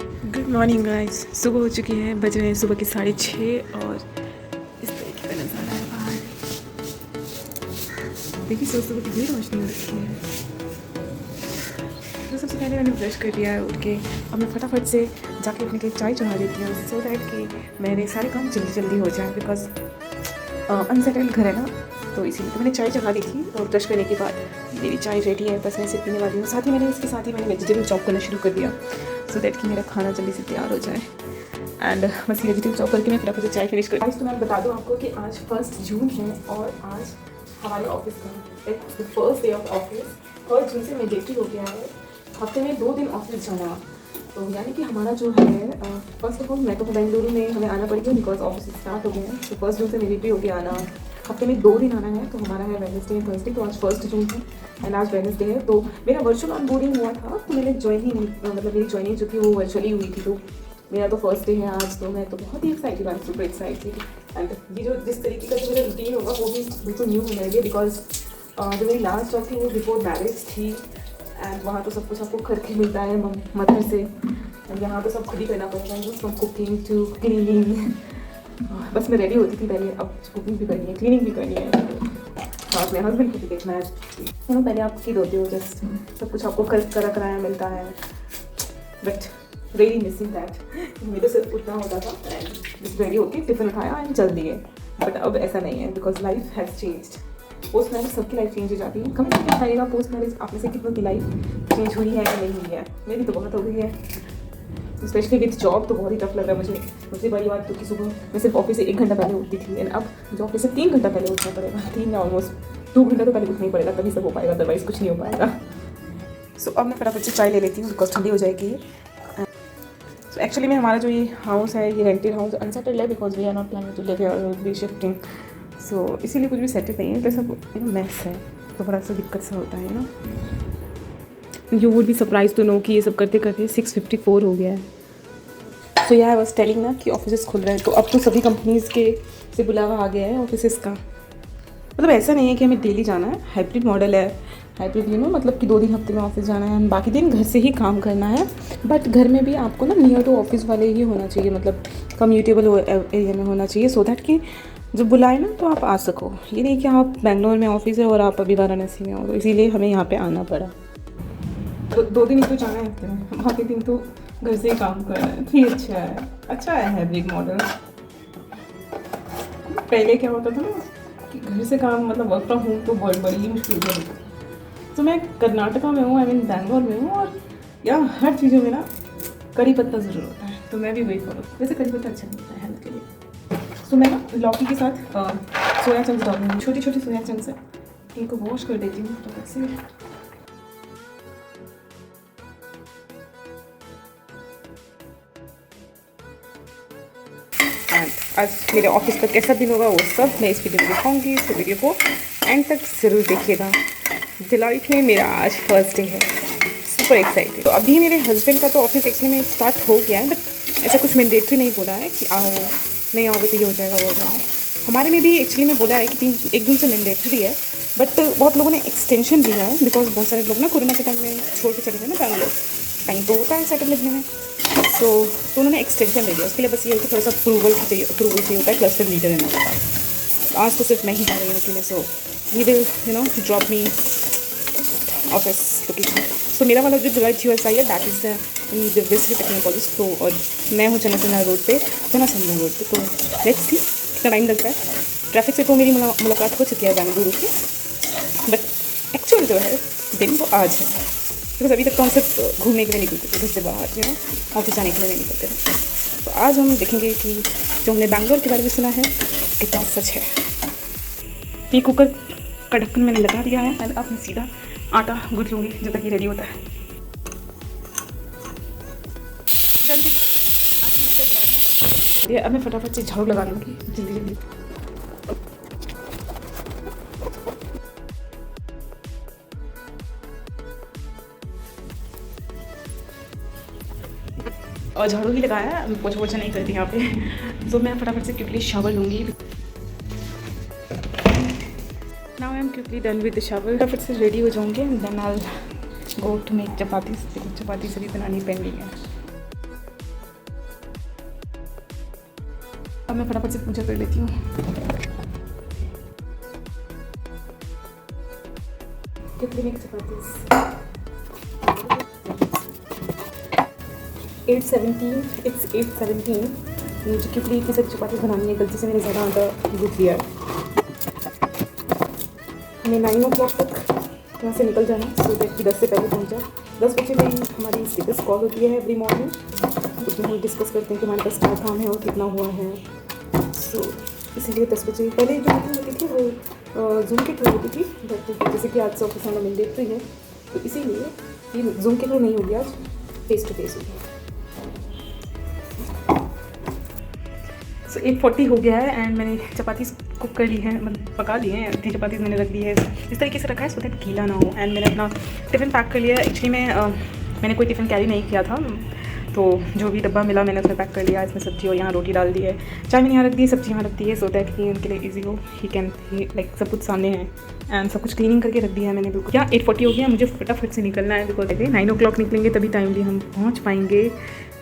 Good morning guys. सुबह हो चुकी है, बज रहे हैं सुबह के 6:30 और इस तरीके का नज़ारा है बाहर। देखिए सुबह कितनी रोशनी हो रखी है। तो सबसे पहले मैंने ब्रश कर लिया है उठ के। अब मैं फटाफट से जाके अपने लिए चाय चढ़ा देती हूँ सो दैट कि मेरे सारे काम जल्दी जल्दी हो जाए, बिकॉज अनसेटल्ड घर है ना, तो इसीलिए तो मैंने चाय चढ़ा दी थी। और ब्रश करने के बाद मेरी चाय रेडी है, बस मैं इसे पीने वाली हूँ। साथ ही मैंने इसके साथ ही मैंने वेजिटेबल चॉप करना शुरू कर दिया सो दैट कि मेरा खाना जल्दी से तैयार हो जाए। एंड बस ये वेजिटेबल चॉप करके मैं फटाफट से चाय फिनिश कर। आज तो मैं बता दूँ आपको कि आज 1 जून है और आज हमारे ऑफिस का फर्स्ट डे ऑफ ऑफिस 1 जून से मैंडेटरी हो गया है। हफ्ते में 2 दिन ऑफिस जाना, तो यानी कि हमारा जो है फर्स्ट ऑफ ऑल मैं तो बेंगलुरु में हमें आना पड़ेगा बिकॉज ऑफिस स्टार्ट हो गए हैं। तो 1 जून से मैंडेटरी हो गया आना। हफ्ते में 2 दिन आना है, तो हमारा है वेडनेसडे एंड थर्सडे। तो आज 1 जून है एंड आज वेडनेसडे है। तो मेरा वर्चुअल ऑनबोर्डिंग हुआ था, तो मैंने ज्वाइनिंग मतलब मेरी ज्वाइनिंग जो थी वो वर्चुअली हुई थी। तो मेरा तो फर्स्ट डे है आज, तो मैं तो बहुत ही एक्साइटेड हूँ, सुपर एक्साइटेड। एंड ये जो जिस तरीके का जो मेरा रूटीन होगा वो भी बिल्कुल न्यू हो जाएगी, बिकॉज जो मेरी लास्ट जॉब थी वो बिफोर मैरिज थी एंड वहाँ तो सब कुछ आपको करके मिलता है मदर से। यहाँ तो सब खुद ही करना पड़ेगा, फ्रॉम कुकिंग टू क्लीनिंग। बस मैं रेडी होती थी पहले, अब कुकिंग भी करनी है, क्लीनिंग भी करनी है। साथ में हस्बैंड को भी देखना है। पहले आप किड होते हो, जस्ट सब कुछ आपको कराया मिलता है, बट रियली मिसिंग दैट। मुझे सिर्फ उठना होता था एंड जस्ट रेडी होके टिफिन उठाया एंड चल दिए। बट अब ऐसा नहीं है, because life has changed. Post marriage सबकी लाइफ चेंज हो जाती है। कभी नहीं बताइएगा पोस्ट मैरिज आप में से कितनों की लाइफ चेंज हुई है या नहीं हुई है। मेरी तो बहुत हो गई है, स्पेशली विद जॉब तो बहुत ही टफ लग रहा है मुझे। सबसे बड़ी बात तो कि सुबह मैं सिर्फ ऑफिस से 1 घंटा पहले उठती थी एंड अब जो ऑफिस से 3 घंटा पहले उठना पड़ेगा। 3 ऑलमोस्ट 2 घंटा तो पहले उठना ही पड़ेगा, तभी सब हो पाएगा, अदरवाइज कुछ नहीं हो पाएगा। सो अब मैं फटाफट से चाय ले लेती हूँ बिकॉज ठंडी हो जाएगी। सो एक्चुअली में हमारा जो ये हाउस है ये रेंटेड हाउस अनसेटल्ड है, because we are not planning to live here और बी शिफ्टिंग। सो इसीलिए कुछ भी सेटल नहीं है, तो सब मैस है, तो बड़ा सा दिक्कत सा होता है ना। You would be surprise to know कि ये सब करते करते 6:54 हो गया है। सो आई वाज टेलिंग ना कि ऑफिस खुल रहे हैं, तो अब तो सभी कंपनीज़ के से बुलावा आ गया है ऑफिस का। मतलब ऐसा नहीं है कि हमें डेली जाना है, हाइब्रिड मॉडल है। हाइब्रिड मतलब कि 2 दिन हफ्ते में ऑफिस जाना है, बाकी दिन घर से ही काम करना है। बट घर में भी आपको ना नियर टू ऑफिस वाले ही होना चाहिए, मतलब कम्यूटेबल एरिया में होना चाहिए, सो दैट कि जब बुलाए ना तो आप आ सको। ये नहीं कि आप बेंगलोर में ऑफिस है और आप अभी वाराणसी में हो, तो इसीलिए हमें यहाँ पर आना पड़ा। तो 2 दिन ही तो जाना है हफ्ते में, बाकी दिन तो घर से ही काम करना है। तो ये अच्छा है हाइब्रिड मॉडल। पहले क्या होता था ना कि घर से काम मतलब वर्क फ्रॉम होम तो बड़ी ही मुश्किल होती थी। तो मैं कर्नाटका में हूँ, बैंगलोर में हूँ, और यहाँ हर चीज़ों में ना कड़ी पत्ता ज़रूर होता है, तो मैं भी वही फॉलो। वैसे कड़ी पत्ता अच्छा लगता है हेल्थ के लिए। तो मैं ना लौकी के साथ सोया चंक्स डाल दूँगी, छोटी छोटी सोया चंक्स है, इनको वॉश कर देती हूँ। तो वैसे आज मेरे ऑफिस का कैसा दिन होगा वो सब मैं इस वीडियो में दिखाऊंगी, तो वीडियो को एंड तक ज़रूर देखिएगा। डिलाइट में मेरा आज फर्स्ट डे है, सुपर एक्साइटेड। तो अभी मेरे हस्बैंड का तो ऑफिस एक्चुअली में स्टार्ट हो गया है, बट ऐसा कुछ मैंडेटरी नहीं बोला है कि आओ, नहीं आओगे तो ये हो जाएगा वो हो जाएगा। हमारे में भी एक्चुअली में बोला है कि 1 जून से मैंडेटरी है, बट बहुत लोगों ने एक्सटेंशन दिया है, बिकॉज बहुत सारे लोग ना कोरोना के टाइम में छोड़ के चले गए ना बैंगलोर। टाइम तो होता है सेटल लगने में, तो उन्होंने एक्सटेंशन दे दिया। उसके लिए बस ये है कि थोड़ा सा अप्रूवल चाहिए होता है क्लस्टर लीडर है मेरे पास। आज तो सिर्फ मैं ही जा रही हूँ अकेले, so he will drop me office location. So मेरा वाला जो डिलाइट यूएसआई है that is the best technology. तो और मैं हूँ चना रोड पे, चना रोड पे। तो लेट्स सी कितना टाइम लगता है। ट्रैफिक से तो मेरी मुलाकात हो चुकी है बेंगलुरु की, बट एक्चुअल जो है दिन वो आज है, बिकॉज अभी तक तो हम सिर्फ घूमने के लिए निकलते थे, घर से बाहर ऑफिस जाने के लिए नहीं निकलते थे। तो आज हम देखेंगे कि जो हमने बैंगलोर के बारे में सुना है कितना सच है। ये कुकर का ढक्कन मैंने लगा दिया है एंड अब मैं सीधा आटा गूंथ लूँगी जब तक ये रेडी होता है। ये अब मैं फटाफट से झाड़ू लगा लूँगी जल्दी जल्दी। और झाड़ू भी लगाया है, पोछा पोछा नहीं करती यहाँ पे। तो मैं फटाफट से क्विकली शावर लूँगी। Now I am quickly done with the shower. फटाफट से रेडी हो जाऊँगी and then I go to make chapati. Chapati सभी बनानी पेंडिंग है। अब मैं फटाफट से पूजा कर लेती हूँ। कितनी मिक्स चपातीस 8:17 इट्स 8:17। मुझे कितनी की सब चपाती बनानी है, गलती से मैंने ज़्यादा आटा गूँथ लिया। हमें 9 o'clock तक यहाँ से निकल जाना, सो दैट कि 10 से पहले पहुँच जाए। 10 बजे में हमारी स्टेटस कॉल होती है एवरी मॉर्निंग, उसमें हम डिस्कस करते हैं कि हमारे पास क्या काम है और कितना हुआ है। सो इसीलिए 10 बजे पहले जो मीटिंग होती थी वो जूम के थ्रू होती थी, बट जैसे कि आज से ऑफिस में मैंडेट है तो इसीलिए ये जूम के थ्रू नहीं होगी, आज फेस टू फेस होगी। सो 8:40 हो गया है एंड मैंने चपाती कुक कर ली है, मतलब पका ली है। आधी चपाती मैंने रख दी है, इस तरीके से रखा है सो दैट गीला ना हो। एंड मैंने अपना टिफ़िन पैक कर लिया। एक्चुअली मैंने कोई टिफ़िन कैरी नहीं किया था, तो जो भी डब्बा मिला मैंने उसमें पैक कर लिया। इसमें सब्जी और यहाँ रोटी डाल दी है, चाय मैंने यहाँ रख दी है, सब्जी यहाँ रख दी है, सो दैट कि उनके लिए ईजी हो, ही कैन लाइक सब कुछ सामने है एंड सब कुछ क्लीनिंग करके रख दिया है मैंने बिल्कुल। क्या 8:40 हो गया, मुझे फटाफट से निकलना है बिकॉज 9 o'clock निकलेंगे तभी टाइमली हम पहुँच पाएंगे,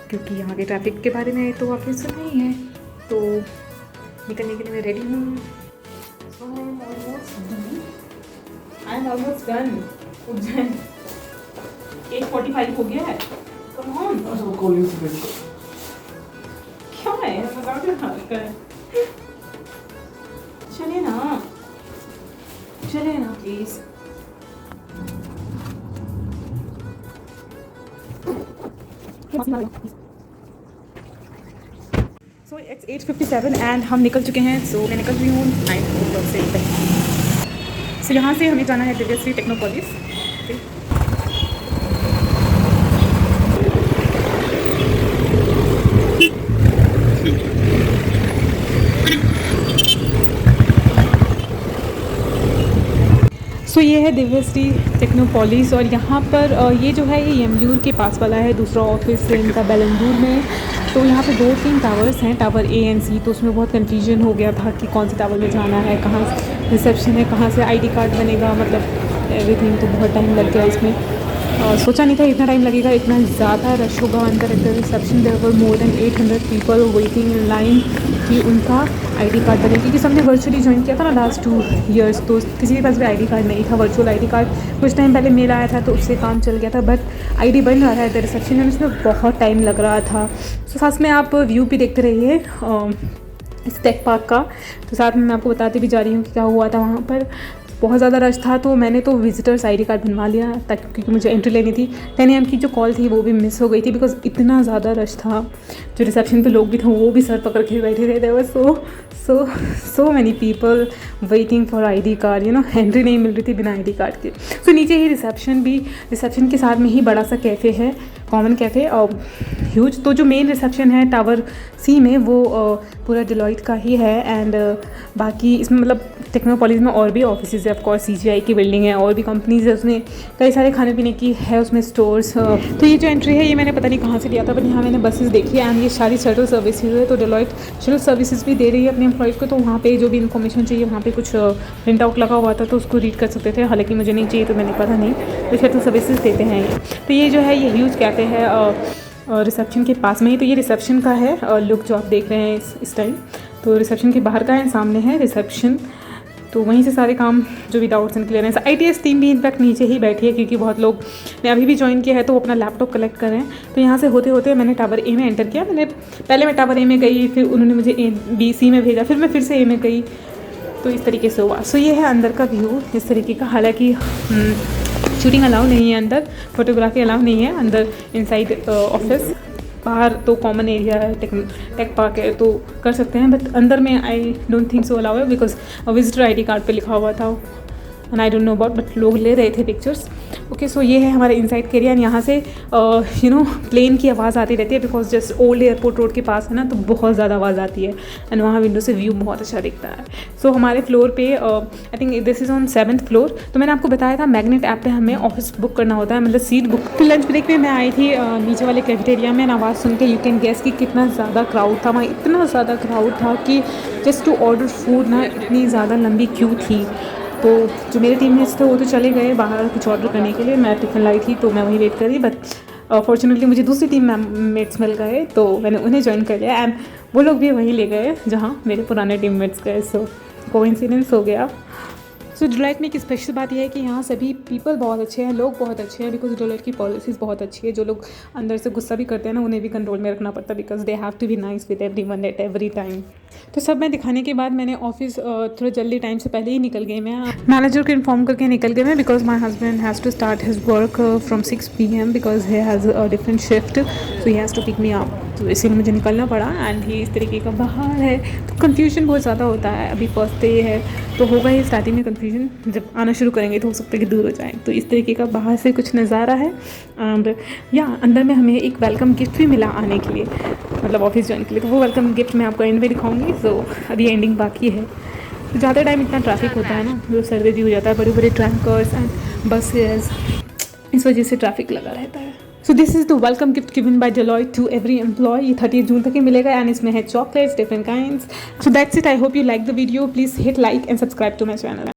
क्योंकि यहाँ के ट्रैफिक के बारे में तो आप सुन नहीं है। तो निकलने के लिए मैं रेडी हूँ। I am almost done. 8:45 हो गया है। Come on. क्या है मजाक कर, चलिए ना प्लीज। सो इट्स 8:57 एंड हम निकल चुके हैं। सो मैं निकल रही हूँ 9 o'clock से पहले। सो यहाँ से हमें जाना है दिव्यश्री टेक्नोपॉलिस। सो ये है दिव्यश्री टेक्नोपॉलिस और यहाँ पर ये जो है ये यमलूर के पास वाला है। दूसरा ऑफिस है इनका बेलंदूर में। तो यहाँ पे 2-3 टावर्स हैं, टावर A एंड C। तो उसमें बहुत कन्फ्यूजन हो गया था कि कौन से टावर में जाना है, कहाँ रिसेप्शन है, कहाँ से ID कार्ड बनेगा, मतलब एवरीथिंग। तो बहुत टाइम लग गया इसमें, सोचा नहीं था इतना टाइम लगेगा, इतना ज़्यादा रश होगा अंदर। At the reception there were more than 800 people waiting in line कि उनका ID कार्ड बने, क्योंकि सबने वर्चुअली ज्वाइन किया था ना लास्ट 2 years। तो किसी के पास भी ID कार्ड नहीं था, वर्चुअल ID कार्ड कुछ टाइम पहले मेल आया था तो उससे काम चल गया था, बट ID बन रहा था एट द रिसेप्शन एंड उसमें बहुत टाइम लग रहा था। तो साथ में आप व्यू भी देखते रहिए इस टेक पार्क का। तो साथ में मैं आपको बताती भी जा रही हूँ कि क्या हुआ था वहाँ पर। बहुत ज़्यादा रश था तो मैंने तो विजिटर्स ID कार्ड बनवा लिया ताकि, क्योंकि मुझे एंट्री लेनी थी। 10 AM की जो कॉल थी वो भी मिस हो गई थी बिकॉज इतना ज़्यादा रश था। जो रिसेप्शन पे लोग भी थे वो भी सर पकड़ के बैठे थे। There were so many people waiting for ID card, you know. Entry नहीं मिल रही थी बिना ID कार्ड के। सो नीचे ही रिसेप्शन के साथ में ही बड़ा सा कैफ़े है, कॉमन कैफ़े और ह्यूज। तो जो मेन रिसेप्शन है टावर C में वो पूरा डिलॉइट का ही है एंड बाकी इसमें मतलब टेक्नोपॉलिस में और भी ऑफिसेज है। ऑफकोर्स CGI की बिल्डिंग है और भी कंपनीज है, उसमें कई सारे खाने पीने की है उसमें स्टोर्स। तो ये जो एंट्री है ये मैंने पता नहीं कहाँ से लिया था, बट यहाँ मैंने बसेस देखी है एंड ये सारी शटल सर्विसेज है। तो डिलॉइट शटल सर्विसेज भी दे रही है अपने एम्प्लॉयज़ को। तो वहाँ पे जो भी इन्फॉर्मेशन चाहिए वहाँ पे कुछ प्रिंट आउट लगा हुआ था तो उसको रीड कर सकते थे। हालांकि मुझे नहीं चाहिए तो मैंने पता नहीं, तो शटल सर्विसेज देते हैं ये। तो ये जो है ये ह्यूज कैफ़े है रिसेप्शन के पास में ही। तो ये रिसेप्शन का है लुक जो आप देख रहे हैं इस टाइम। तो रिसेप्शन के बाहर का है, सामने है रिसेप्शन। तो वहीं से सारे काम जो भी doubts and clearance. ITS team भी इनफैक्ट नीचे ही बैठी है क्योंकि बहुत लोग ने अभी भी ज्वाइन किया है तो वो अपना लैपटॉप कलेक्ट कर रहे हैं। तो यहाँ से होते होते मैंने टावर A में एंटर किया। पहले मैं टावर A में गई, फिर उन्होंने मुझे B C में भेजा, फिर मैं फिर से A में गई। तो इस तरीके से हुआ। सो ये है अंदर का व्यू इस तरीके का। हालाँकि शूटिंग अलाउ नहीं है अंदर, फोटोग्राफी अलाउ नहीं है अंदर इनसाइड ऑफिस। बाहर तो कॉमन एरिया है, टेक पार्क है तो कर सकते हैं, बट अंदर में I don't think so allow है बिकॉज विजिटर ID कार्ड पे लिखा हुआ था and I don't know about, but लोग ले रहे थे पिक्चर्स। ओके, सो ये है हमारे इनसाइड का एरिया एंड यहाँ से यू नो प्लेन की आवाज़ आती रहती है because just old airport road के पास है ना, तो बहुत ज़्यादा आवाज़ आती है एंड वहाँ विंडो से व्यू बहुत अच्छा दिखता है। सो हमारे फ्लोर पे I think this is on 7th floor. तो मैंने आपको बताया था मैग्नेट ऐप पे हमें ऑफिस बुक करना होता है, मतलब सीट बुक। फिर लंच ब्रेक में मैं आई थी नीचे वाले कैफेटेरिया में, आवाज़ सुन के यू कैन गेस कि कितना ज़्यादा क्राउड था वहाँ। इतना ज़्यादा क्राउड था कि जस्ट टू ऑर्डर फूड ना इतनी ज़्यादा लंबी क्यू थी। तो जो मेरे टीममेट्स थे वो तो चले गए बाहर कुछ ऑर्डर करने के लिए, मैं टिफ़िन लाई थी तो मैं वहीं वेट कर रही। बट फॉर्चुनेटली मुझे दूसरी टीम मेट्स मिल गए, तो मैंने उन्हें ज्वाइन कर लिया एंड वो लोग भी वहीं ले गए जहाँ मेरे पुराने टीम मेट्स गए। सो कोइंसिडेंस हो गया। सो डोलाइट में एक स्पेशल बात यह है कि यहाँ सभी पीपल बहुत अच्छे हैं, लोग बहुत अच्छे हैं, बिकॉज डोलाइट की पॉलिसीज़ बहुत अच्छी है। जो लोग अंदर से गुस्सा भी करते हैं ना, उन्हें भी कंट्रोल में रखना पड़ता है, because they have to be nice with everyone at every time. तो सब मैं दिखाने के बाद मैंने ऑफिस थोड़ा जल्दी टाइम से पहले ही निकल गई मैं। मैनेजर को इन्फॉर्म करके निकल गए मैं, because my husband has to start his work from 6 PM because he has a different shift, so he has to pick me up. तो इसीलिए मुझे निकलना पड़ा एंड ही इस तरीके का बाहर है, तो कन्फ्यूजन बहुत ज़्यादा होता है। अभी फर्स्ट डे है तो होगा ही स्टार्टिंग में कन्फ्यूजन, जब आना शुरू करेंगे तो हो सकता है कि दूर हो जाए। तो इस तरीके का बाहर से कुछ नज़ारा है एंड या अंदर में हमें एक वेलकम गिफ्ट भी मिला आने के लिए, मतलब ऑफिस ज्वाइन के लिए। तो वो वेलकम गिफ्ट मैं आपको एंड में दिखाऊंगी। सो अभी एंडिंग बाकी है। तो ज़्यादा टाइम इतना ट्रैफिक होता है ना, जो सर्दी हो जाता है, बड़े बड़े टैंकर्स एंड बसेस, इस वजह से ट्रैफिक लगा रहता है। So this is the welcome gift given by Deloitte to every employee. ये 30 जून तक ही मिलेगा एंड इसमें है chocolates different kinds. So that's it. I hope you like the video. Please hit like and subscribe to my channel.